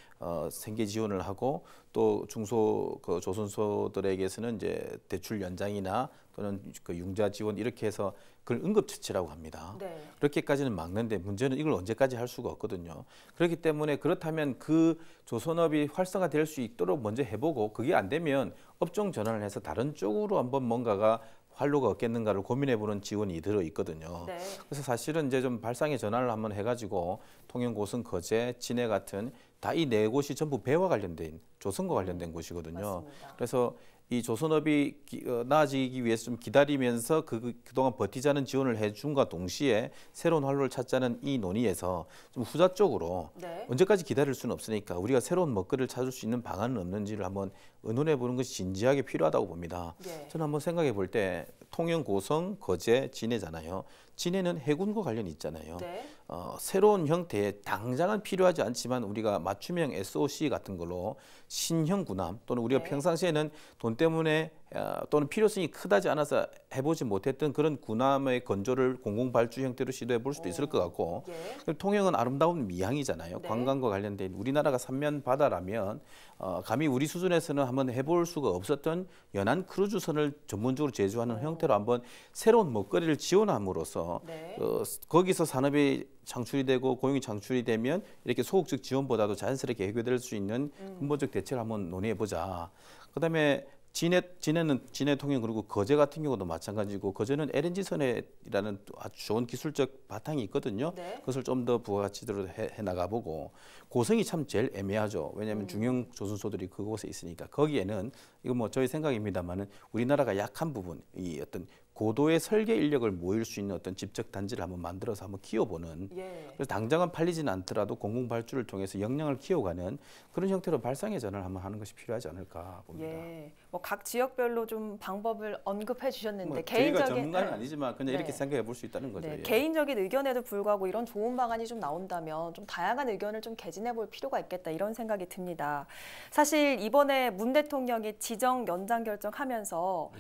생계 지원을 하고 또 중소 그 조선소들에게서는 이제 대출 연장이나 또는 그 융자 지원 이렇게 해서 그걸 응급처치라고 합니다. 그렇게까지는 막는데 문제는 이걸 언제까지 할 수가 없거든요. 그렇기 때문에 그렇다면 그 조선업이 활성화될 수 있도록 먼저 해보고 그게 안 되면 업종 전환을 해서 다른 쪽으로 한번 뭔가가 활로가 없겠는가를 고민해보는 지원이 들어 있거든요. 네. 그래서 사실은 이제 좀 발상의 전환을 한번 해가지고 통영, 고성, 거제, 진해 같은 다 이 네 곳이 전부 배와 관련된 조선과 관련된 곳이거든요. 맞습니다. 그래서 이 조선업이 나아지기 위해서 좀 기다리면서 그동안 버티자는 지원을 해준과 동시에 새로운 활로를 찾자는 이 논의에서 좀 후자 쪽으로 네. 언제까지 기다릴 수는 없으니까 우리가 새로운 먹거리를 찾을 수 있는 방안은 없는지를 한번 의논해 보는 것이 진지하게 필요하다고 봅니다. 예. 저는 한번 생각해 볼 때 통영, 고성, 거제, 진해잖아요. 진해는 해군과 관련이 있잖아요. 네. 새로운 형태의 당장은 필요하지 않지만 우리가 맞춤형 SOC 같은 걸로 신형 군함 또는 우리가 네. 평상시에는 돈 때문에 또는 필요성이 크다지 않아서 해보지 못했던 그런 군함의 건조를 공공발주 형태로 시도해 볼 수도 있을 것 같고 예. 통영은 아름다운 미항이잖아요. 네. 관광과 관련된 우리나라가 삼면 바다라면 감히 우리 수준에서는 한번 해볼 수가 없었던 연안 크루즈선을 전문적으로 제조하는 형태로 한번 새로운 먹거리를 지원함으로써 네. 거기서 산업이 창출이 되고 고용이 창출이 되면 이렇게 소극적 지원보다도 자연스럽게 해결될 수 있는 근본적 대책을 한번 논의해 보자. 그다음에 진해는 진해 통영 그리고 거제 같은 경우도 마찬가지고 거제는 LNG 선회라는 아주 좋은 기술적 바탕이 있거든요. 네. 그것을 좀 더 부가가치로 해 나가보고 고성이 참 제일 애매하죠. 왜냐하면 중형 조선소들이 그곳에 있으니까 거기에는 이거 뭐 저희 생각입니다만은 우리나라가 약한 부분 이 어떤 고도의 설계 인력을 모일 수 있는 어떤 집적 단지를 한번 만들어서 한번 키워보는 예. 그래서 당장은 팔리지는 않더라도 공공발주를 통해서 역량을 키워가는 그런 형태로 발상의 전환을 한번 하는 것이 필요하지 않을까 봅니다. 예. 뭐 각 지역별로 좀 방법을 언급해 주셨는데 뭐 개인적인 저희가 전문가는 아니지만 그냥 네. 이렇게 생각해 볼 수 있다는 거죠. 네, 예. 개인적인 의견에도 불구하고 이런 좋은 방안이 좀 나온다면 좀 다양한 의견을 좀 개진해 볼 필요가 있겠다 이런 생각이 듭니다. 사실 이번에 문 대통령이 지정 연장 결정하면서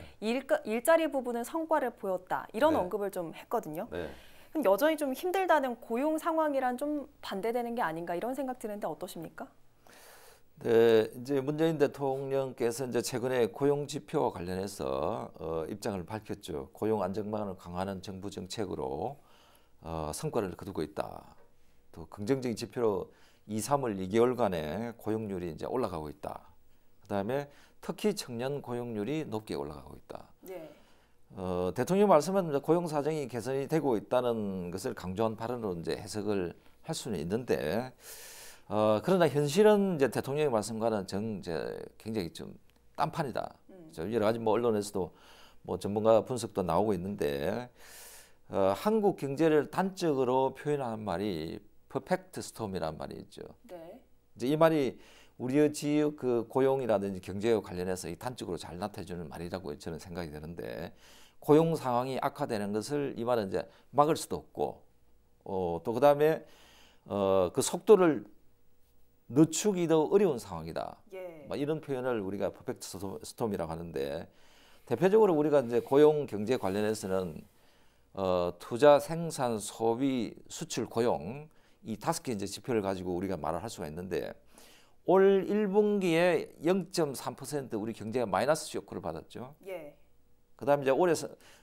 일자리 부분은 성과를 보였다 이런 네. 언급을 좀 했거든요. 네. 근데 여전히 좀 힘들다는 고용 상황이란 좀 반대되는 게 아닌가 이런 생각 드는데 어떠십니까? 네, 이제 문재인 대통령께서 이제 최근에 고용 지표와 관련해서 입장을 밝혔죠. 고용 안정망을 강화하는 정부 정책으로 성과를 거두고 있다. 또 긍정적인 지표로 2, 3월 2개월간의 고용률이 이제 올라가고 있다. 그다음에 특히 청년 고용률이 높게 올라가고 있다. 네. 대통령 말씀은 이제 고용 사정이 개선이 되고 있다는 것을 강조한 발언으로 이제 해석을 할 수는 있는데. 그러나 현실은 이제 대통령의 말씀과는 이제 굉장히 좀 딴판이다. 여러 가지 뭐 언론에서도 뭐 전문가 분석도 나오고 있는데 한국 경제를 단적으로 표현하는 말이 퍼펙트 스톰이라는 말이 있죠. 네. 이제 이 말이 우리 지역 그 고용이라든지 경제와 관련해서 이 단적으로 잘 나타내주는 말이라고 저는 생각이 되는데 고용 상황이 악화되는 것을 이 말은 이제 막을 수도 없고 또 그다음에 그 속도를 늦추기 더 어려운 상황이다. 예. 이런 표현을 우리가 퍼펙트 스톰이라고 하는데 대표적으로 우리가 이제 고용 경제 관련해서는 투자, 생산, 소비, 수출, 고용 이 5개 이제 지표를 가지고 우리가 말을 할 수가 있는데 올 1분기에 0.3% 우리 경제가 마이너스 쇼크를 받았죠. 예. 그다음에 이제 올해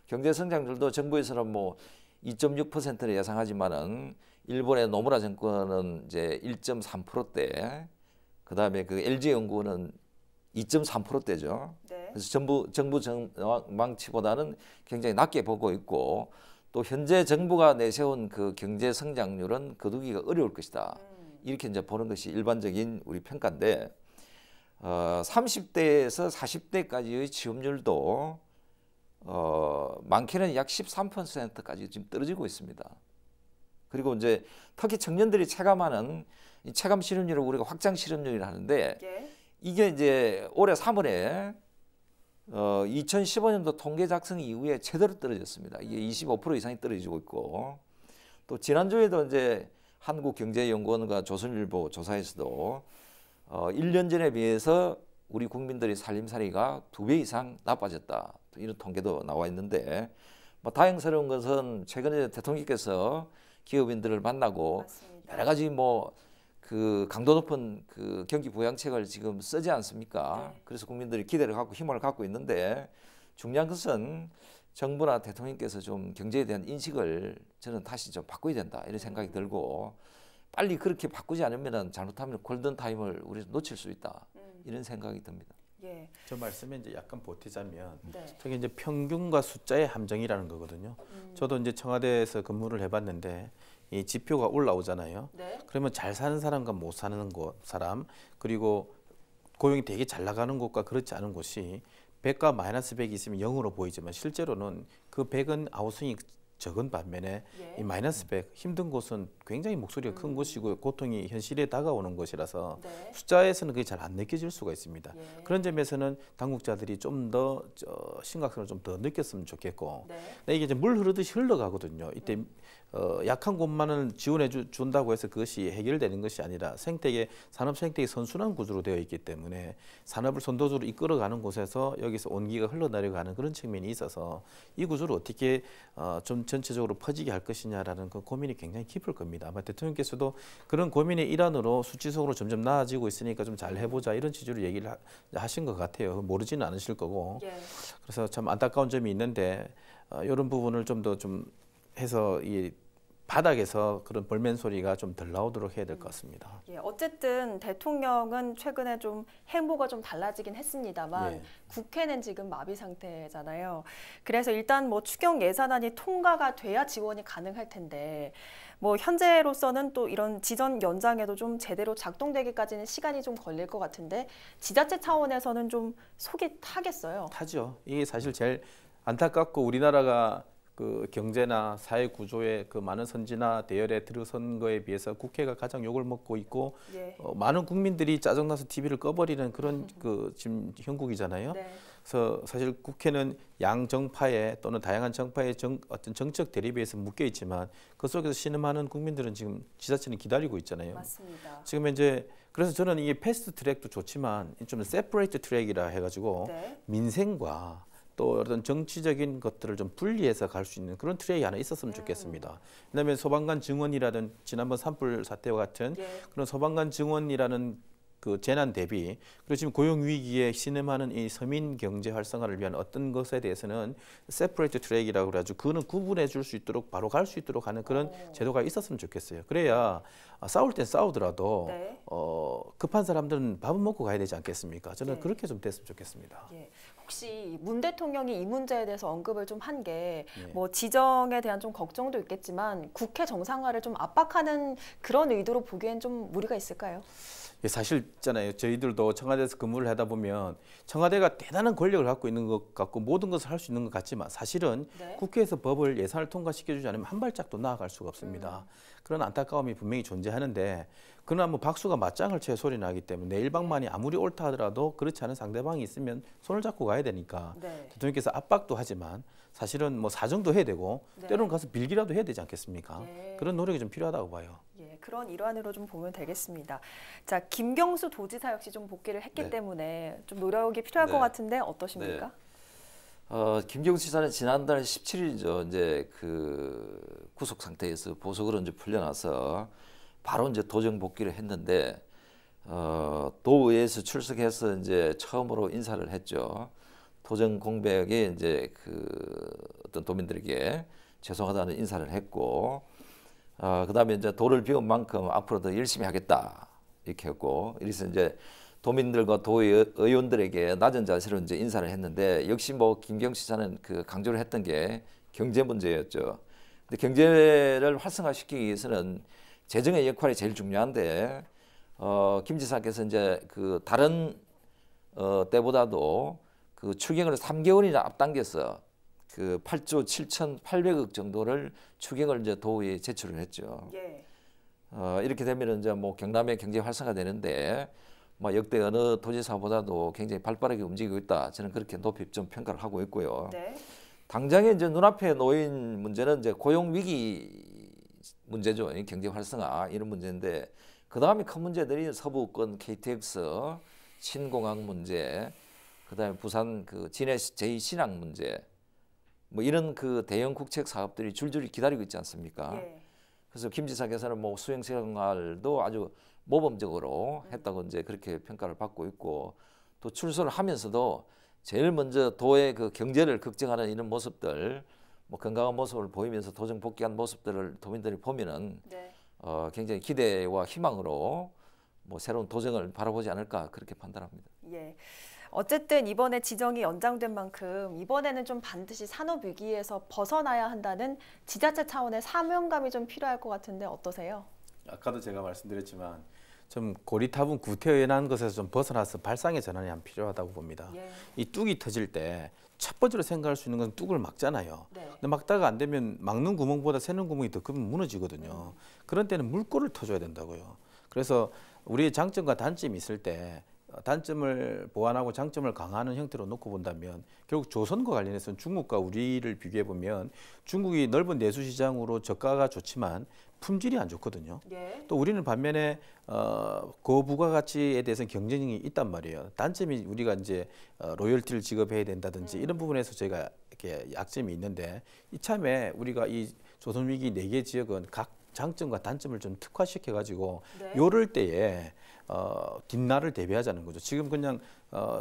경제 성장률도 정부에서는 뭐 2.6%를 예상하지만은 일본의 노무라 정권은 이제 1.3%대, 그다음에 그 LG연구원은 2.3%대죠. 네. 그래서 정부 전망치보다는 굉장히 낮게 보고 있고 또 현재 정부가 내세운 그 경제 성장률은 거두기가 어려울 것이다. 이렇게 이제 보는 것이 일반적인 우리 평가인데 30대에서 40대까지의 취업률도 많게는 약 13%까지 지금 떨어지고 있습니다. 그리고 이제 특히 청년들이 체감하는 이 체감 실업률을 우리가 확장 실업률이라 하는데 예. 이게 이제 올해 3월에 2015년도 통계 작성 이후에 최대로 떨어졌습니다. 이게 25% 이상이 떨어지고 있고 또 지난주에도 이제 한국경제연구원과 조선일보 조사에서도 1년 전에 비해서 우리 국민들의 살림살이가 2배 이상 나빠졌다. 이런 통계도 나와 있는데 뭐 다행스러운 것은 최근에 대통령께서 기업인들을 만나고 맞습니다. 여러 가지 뭐 그 강도 높은 그 경기 부양책을 지금 쓰지 않습니까? 네. 그래서 국민들이 기대를 갖고 희망을 갖고 있는데 중요한 것은 정부나 대통령께서 좀 경제에 대한 인식을 저는 다시 좀 바꿔야 된다 이런 생각이 들고 빨리 그렇게 바꾸지 않으면 잘못하면 골든 타임을 우리 놓칠 수 있다 이런 생각이 듭니다. 예. 저 말씀에 이제 약간 보태자면 네. 저게 이제 평균과 숫자의 함정이라는 거거든요. 저도 이제 청와대에서 근무를 해봤는데 이 지표가 올라오잖아요. 네. 그러면 잘 사는 사람과 못 사는 사람 그리고 고용이 되게 잘 나가는 곳과 그렇지 않은 곳이 100과 마이너스 100이 있으면 0으로 보이지만 실제로는 그 100은 아우성이 적은 반면에 예. 이 마이너스 100 힘든 곳은 굉장히 목소리가 큰 곳이고 고통이 현실에 다가오는 것이라서 네. 숫자에서는 그게 잘 안 느껴질 수가 있습니다. 예. 그런 점에서는 당국자들이 좀 더 심각성을 좀 더 느꼈으면 좋겠고 네. 근데 이게 이제 물 흐르듯이 흘러가거든요. 이때 약한 곳만을 지원해 준다고 해서 그것이 해결되는 것이 아니라 생태계 산업 생태계 선순환 구조로 되어 있기 때문에 산업을 선도적으로 이끌어가는 곳에서 여기서 온기가 흘러내려가는 그런 측면이 있어서 이 구조를 어떻게 좀 전체적으로 퍼지게 할 것이냐라는 그 고민이 굉장히 깊을 겁니다. 아마 대통령께서도 그런 고민의 일환으로 수치적으로 점점 나아지고 있으니까 좀 잘 해보자 이런 취지로 얘기를 하신 것 같아요. 모르지는 않으실 거고. 예. 그래서 참 안타까운 점이 있는데 이런 부분을 좀 더 좀 해서 이 바닥에서 그런 볼멘 소리가 좀 덜 나오도록 해야 될 것 같습니다. 예, 어쨌든 대통령은 최근에 좀 행보가 좀 달라지긴 했습니다만 예. 국회는 지금 마비 상태잖아요. 그래서 일단 뭐 추경 예산안이 통과가 돼야 지원이 가능할 텐데 뭐 현재로서는 또 이런 지정 연장에도 좀 제대로 작동되기까지는 시간이 좀 걸릴 것 같은데 지자체 차원에서는 좀 속이 타겠어요. 타죠. 이게 사실 제일 안타깝고 우리나라가 그 경제나 사회 구조의 그 많은 선진화 대열에 들어선 거에 비해서 국회가 가장 욕을 먹고 있고 예. 많은 국민들이 짜증나서 TV를 꺼버리는 그런 그 지금 형국이잖아요. 네. 그래서 사실 국회는 양 정파의 또는 다양한 정파의 어떤 정책 대립에서 묶여 있지만 그 속에서 신음하는 국민들은 지금 지자체는 기다리고 있잖아요. 맞습니다. 지금 이제 그래서 저는 이게 패스트 트랙도 좋지만 좀 세퍼레이트 트랙이라 해가지고 네. 민생과 또 어떤 정치적인 것들을 좀 분리해서 갈 수 있는 그런 트랙이 하나 있었으면 좋겠습니다. 왜냐하면 소방관 증원이라든 지난번 산불 사태와 같은 예. 그런 소방관 증원이라는 그 재난 대비 그리고 지금 고용 위기에 신음하는 이 서민 경제 활성화를 위한 어떤 것에 대해서는 세퍼레이트 트랙이라고 그래가지고 그거는 구분해 줄 수 있도록 바로 갈 수 있도록 하는 그런 제도가 있었으면 좋겠어요. 그래야 싸울 땐 싸우더라도 네. 급한 사람들은 밥은 먹고 가야 되지 않겠습니까? 저는 네. 그렇게 좀 됐으면 좋겠습니다. 예. 혹시 문 대통령이 이 문제에 대해서 언급을 좀 한 게 예. 뭐 지정에 대한 좀 걱정도 있겠지만 국회 정상화를 좀 압박하는 그런 의도로 보기엔 좀 무리가 있을까요? 예, 사실 있잖아요. 저희들도 청와대에서 근무를 하다 보면 청와대가 대단한 권력을 갖고 있는 것 같고 모든 것을 할 수 있는 것 같지만 사실은 네. 국회에서 법을 예산을 통과시켜주지 않으면 한 발짝도 나아갈 수가 없습니다. 그런 안타까움이 분명히 존재하는데 그러나 뭐 박수가 맞장을 쳐야 소리 나기 때문에 내 일방만이 아무리 옳다 하더라도 그렇지 않은 상대방이 있으면 손을 잡고 가야 되니까 네. 대통령께서 압박도 하지만 사실은 뭐 사정도 해야 되고 네. 때로는 가서 빌기라도 해야 되지 않겠습니까? 예. 그런 노력이 좀 필요하다고 봐요. 예, 그런 일환으로 좀 보면 되겠습니다. 자, 김경수 도지사 역시 좀 복귀를 했기 네. 때문에 좀 노력이 필요할 네. 것 같은데 어떠십니까? 김경수 지사는 지난달 17일이죠. 이제 그 구속 상태에서 보석으로 이제 풀려나서 바로 이제 도정 복귀를 했는데 도의회에서 출석해서 이제 처음으로 인사를 했죠. 도정 공백에 이제 그 어떤 도민들에게 죄송하다는 인사를 했고 그다음에 이제 도를 비운 만큼 앞으로 더 열심히 하겠다 이렇게 했고 이래서 이제 도민들과 도의 의원들에게 낮은 자세로 이제 인사를 했는데 역시 뭐 김경수 지사는 그 강조를 했던 게 경제 문제였죠. 근데 경제를 활성화시키기 위해서는 재정의 역할이 제일 중요한데 김 지사께서 이제 그 다른 때보다도 그 추경을 3개월이나 앞당겨서 그 8조 7,800억 정도를 추경을 이제 도의회에 제출을 했죠. 예. 이렇게 되면 이제 뭐 경남의 경제 활성화되는데 뭐 역대 어느 도지사보다도 굉장히 발빠르게 움직이고 있다. 저는 그렇게 높이 좀 평가를 하고 있고요. 네. 당장에 이제 눈앞에 놓인 문제는 이제 고용 위기 문제죠. 경제 활성화 이런 문제인데 그 다음에 큰 문제들이 서부권 KTX, 신공항 문제, 그다음에 부산 그 진해 제2신항 문제, 뭐 이런 그 대형 국책 사업들이 줄줄이 기다리고 있지 않습니까? 예. 그래서 김 지사께서는 뭐 수행 생활도 아주 모범적으로 했다고 이제 그렇게 평가를 받고 있고 또 출소를 하면서도 제일 먼저 도의 그 경제를 걱정하는 이런 모습들, 뭐 건강한 모습을 보이면서 도정 복귀한 모습들을 도민들이 보면은 네. 굉장히 기대와 희망으로 뭐 새로운 도정을 바라보지 않을까 그렇게 판단합니다. 예. 어쨌든 이번에 지정이 연장된 만큼 이번에는 좀 반드시 산업 위기에서 벗어나야 한다는 지자체 차원의 사명감이 좀 필요할 것 같은데 어떠세요? 아까도 제가 말씀드렸지만 좀 고리타분 구태연한 것에서 좀 벗어나서 발상의 전환이 한 필요하다고 봅니다. 예. 이 뚝이 터질 때 첫 번째로 생각할 수 있는 건 뚝을 막잖아요. 네. 근데 막다가 안 되면 막는 구멍보다 새는 구멍이 더 크면 무너지거든요. 그런 때는 물꼬를 터줘야 된다고요. 그래서 우리의 장점과 단점이 있을 때 단점을 보완하고 장점을 강화하는 형태로 놓고 본다면 결국 조선과 관련해서는 중국과 우리를 비교해 보면 중국이 넓은 내수 시장으로 저가가 좋지만 품질이 안 좋거든요. 예. 또 우리는 반면에 고부가가치에 대해서는 경쟁이 있단 말이에요. 단점이 우리가 이제 로열티를 지급해야 된다든지 이런 부분에서 저희가 이렇게 약점이 있는데 이참에 우리가 이 조선 위기 4개 지역은 각 장점과 단점을 좀 특화시켜 가지고 요럴 때에 뒷날을 대비하자는 거죠. 지금 그냥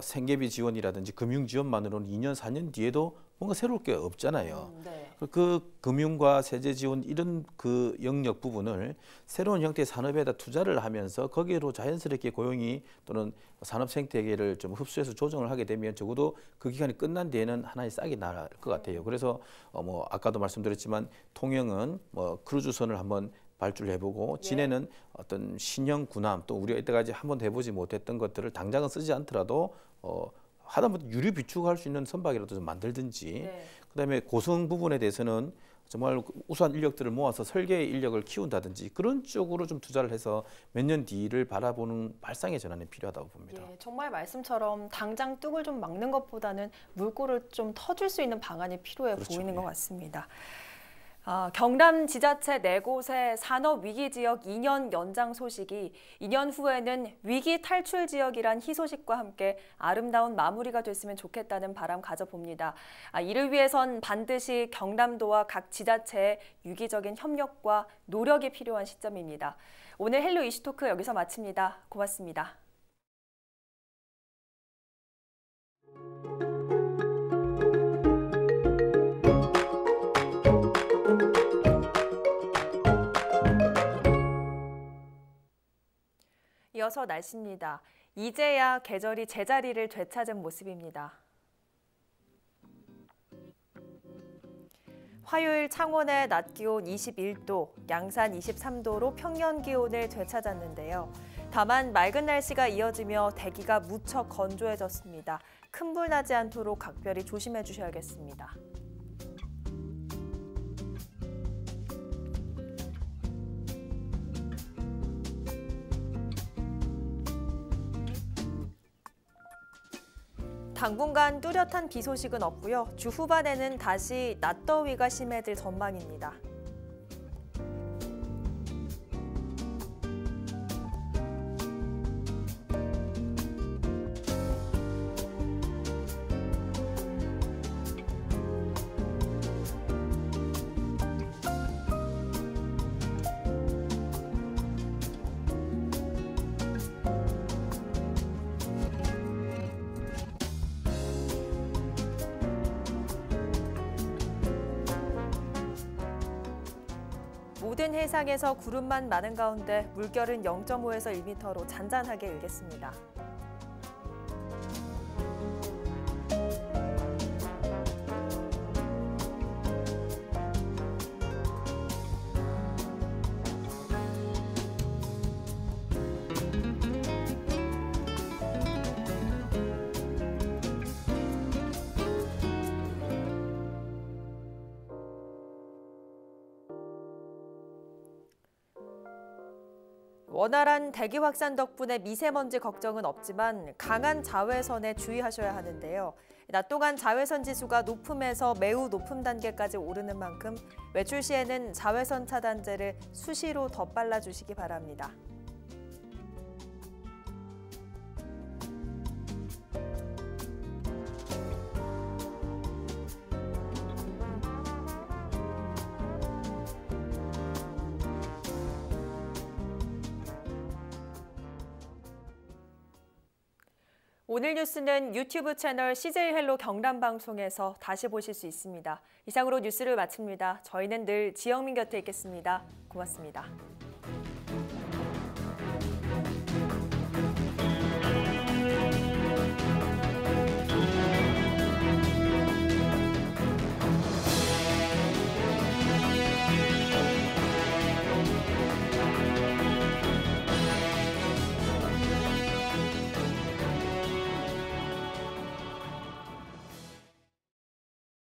생계비 지원이라든지 금융 지원만으로는 2년, 4년 뒤에도 뭔가 새로울 게 없잖아요. 네. 그 금융과 세제 지원 이런 그 영역 부분을 새로운 형태의 산업에다 투자를 하면서 거기로 자연스럽게 고용이 또는 산업 생태계를 좀 흡수해서 조정을 하게 되면 적어도 그 기간이 끝난 뒤에는 하나의 싹이 날 것 같아요. 그래서 뭐 아까도 말씀드렸지만 통영은 뭐 크루즈선을 한번 발주해보고 진해는 어떤 신형 군함 또 우리가 이때까지 한 번도 해보지 못했던 것들을 당장은 쓰지 않더라도 하다못해 유류 비축할 수 있는 선박이라도 좀 만들든지 그다음에 고성 부분에 대해서는 정말 우수한 인력들을 모아서 설계 인력을 키운다든지 그런 쪽으로 좀 투자를 해서 몇 년 뒤를 바라보는 발상의 전환이 필요하다고 봅니다. 예, 정말 말씀처럼 당장 뚝을 좀 막는 것보다는 물꼬를 좀 터줄 수 있는 방안이 필요해 보이는 것 같습니다. 경남 지자체 4곳의 산업위기지역 2년 연장 소식이 2년 후에는 위기 탈출 지역이란 희소식과 함께 아름다운 마무리가 됐으면 좋겠다는 바람 가져봅니다. 이를 위해선 반드시 경남도와 각 지자체의 유기적인 협력과 노력이 필요한 시점입니다. 오늘 헬로 이슈토크 여기서 마칩니다. 고맙습니다. 이어서 날씨입니다. 이제야 계절이 제자리를 되찾은 모습입니다. 화요일 창원의 낮 기온 21도, 양산 23도로 평년 기온을 되찾았는데요. 다만 맑은 날씨가 이어지며 대기가 무척 건조해졌습니다. 큰 불 나지 않도록 각별히 조심해 주셔야겠습니다. 당분간 뚜렷한 비 소식은 없고요. 주 후반에는 다시 낮더위가 심해질 전망입니다. 모든 해상에서 구름만 많은 가운데 물결은 0.5에서 1m로 잔잔하게 일겠습니다. 원활한 대기 확산 덕분에 미세먼지 걱정은 없지만 강한 자외선에 주의하셔야 하는데요. 낮 동안 자외선 지수가 높음에서 매우 높음 단계까지 오르는 만큼 외출 시에는 자외선 차단제를 수시로 덧발라 주시기 바랍니다. 오늘 뉴스는 유튜브 채널 CJ 헬로 경남 방송에서 다시 보실 수 있습니다. 이상으로 뉴스를 마칩니다. 저희는 늘 지영민 곁에 있겠습니다. 고맙습니다.